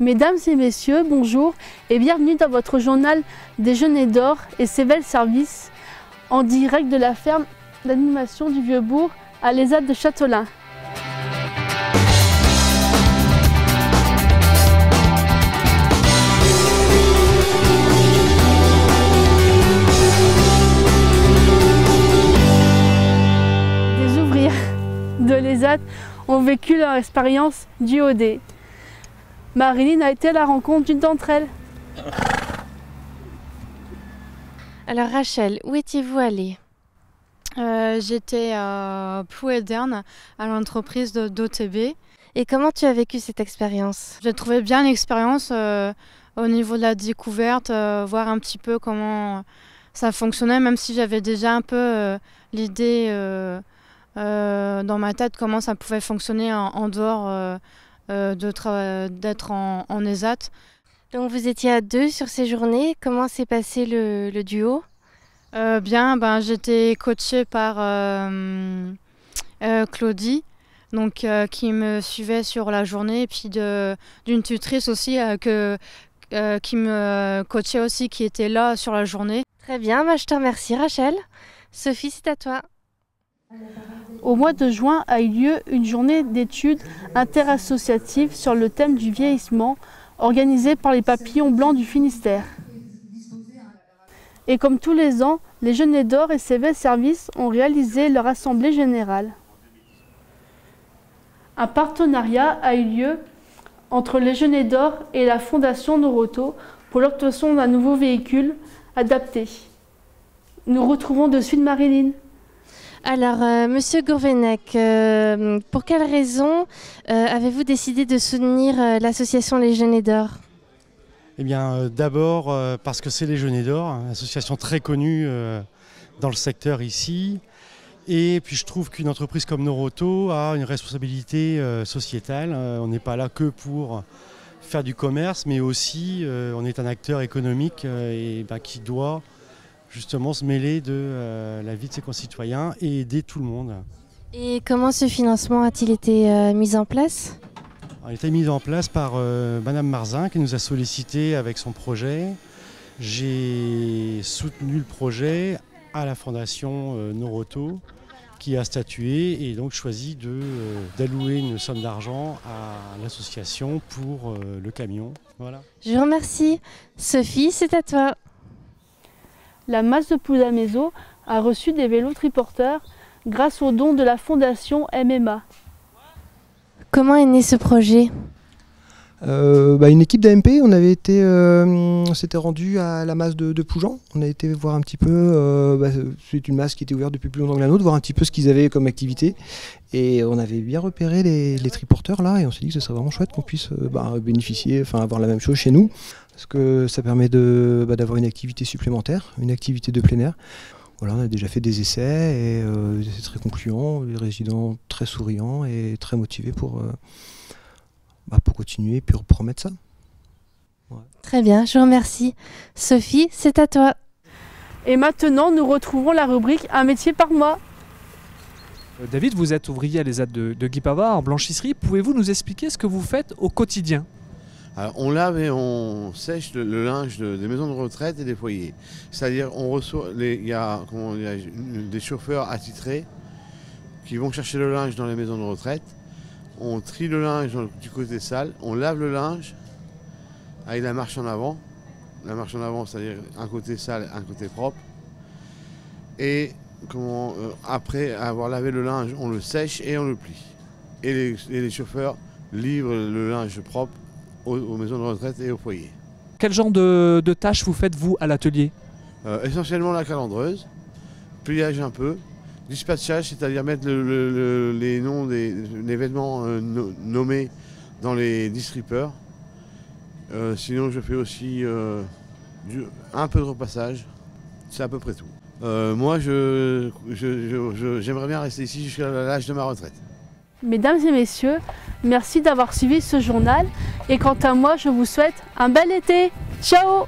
Mesdames et messieurs, bonjour et bienvenue dans votre journal Déjeuner d'or et ses belles services en direct de la ferme d'animation du Vieux-Bourg à l'ESAT de Châtelain. Des ouvriers de l'ESAT ont vécu leur expérience du OD. Marilyn a été à la rencontre d'une d'entre elles. Alors Rachel, où étiez-vous allée? J'étais à Plouédern, à l'entreprise d'OTB. Et comment tu as vécu cette expérience? J'ai trouvé bien l'expérience au niveau de la découverte, voir un petit peu comment ça fonctionnait, même si j'avais déjà un peu l'idée dans ma tête comment ça pouvait fonctionner en dehors d'être en ESAT. Donc vous étiez à deux sur ces journées. Comment s'est passé le duo? Bien, j'étais coachée par Claudie, donc, qui me suivait sur la journée, et puis d'une tutrice aussi qui me coachait aussi, qui était là sur la journée. Très bien, je te remercie Rachel. Sophie, c'est à toi. Au mois de juin a eu lieu une journée d'études interassociatives sur le thème du vieillissement organisée par les Papillons Blancs du Finistère. Et comme tous les ans, les Jeûners d'or et ses belles services ont réalisé leur assemblée générale. Un partenariat a eu lieu entre les Jeûners d'or et la Fondation Noroto pour l'obtention d'un nouveau véhicule adapté. Nous retrouvons de suite Marilyn. Alors, Monsieur Gourvenec, pour quelle raison avez-vous décidé de soutenir l'association Les Jeûners d'or? Eh bien, d'abord parce que c'est Les Jeûners d'or, une association très connue dans le secteur ici. Et puis je trouve qu'une entreprise comme Noroto a une responsabilité sociétale. On n'est pas là que pour faire du commerce, mais aussi on est un acteur économique qui doit justement se mêler de la vie de ses concitoyens et aider tout le monde. Et comment ce financement a-t-il été mis en place? Il a été mis en place par Madame Marzin qui nous a sollicité avec son projet. J'ai soutenu le projet à la Fondation Noroto qui a statué et donc choisi d'allouer une somme d'argent à l'association pour le camion. Voilà. Je vous remercie. Sophie, c'est à toi. La masse de Poudamézo a reçu des vélos triporteurs grâce aux dons de la Fondation MMA. Comment est né ce projet? Une équipe d'AMP, on s'était rendu à la masse de Poujan. On a été voir un petit peu, c'est une masse qui était ouverte depuis plus longtemps que la nôtre, voir un petit peu ce qu'ils avaient comme activité. Et on avait bien repéré les triporteurs là, et on s'est dit que ce serait vraiment chouette qu'on puisse bénéficier, avoir la même chose chez nous. Parce que ça permet d'avoir une activité supplémentaire, une activité de plein air. Voilà, on a déjà fait des essais et c'est très concluant, les résidents très souriants et très motivés pour continuer et pour remettre ça. Ouais. Très bien, je vous remercie. Sophie, c'est à toi. Et maintenant, nous retrouvons la rubrique Un métier par mois. David, vous êtes ouvrier à l'ESAT de Guipava en blanchisserie. Pouvez-vous nous expliquer ce que vous faites au quotidien? Alors, on lave et on sèche le linge des maisons de retraite et des foyers. C'est-à-dire il y a des chauffeurs attitrés qui vont chercher le linge dans les maisons de retraite. On trie le linge du côté sale, on lave le linge avec la marche en avant. La marche en avant, c'est-à-dire un côté sale, un côté propre. Et après avoir lavé le linge, on le sèche et on le plie. Et les chauffeurs livrent le linge propre aux maisons de retraite et au foyer. Quel genre de tâches vous faites, vous, à l'atelier? Essentiellement la calandreuse, pliage un peu, dispatchage, c'est-à-dire mettre les noms des vêtements nommés dans les distripeurs. Sinon, je fais aussi un peu de repassage. C'est à peu près tout. Moi, j'aimerais bien rester ici jusqu'à l'âge de ma retraite. Mesdames et messieurs, merci d'avoir suivi ce journal. Et quant à moi, je vous souhaite un bel été. Ciao!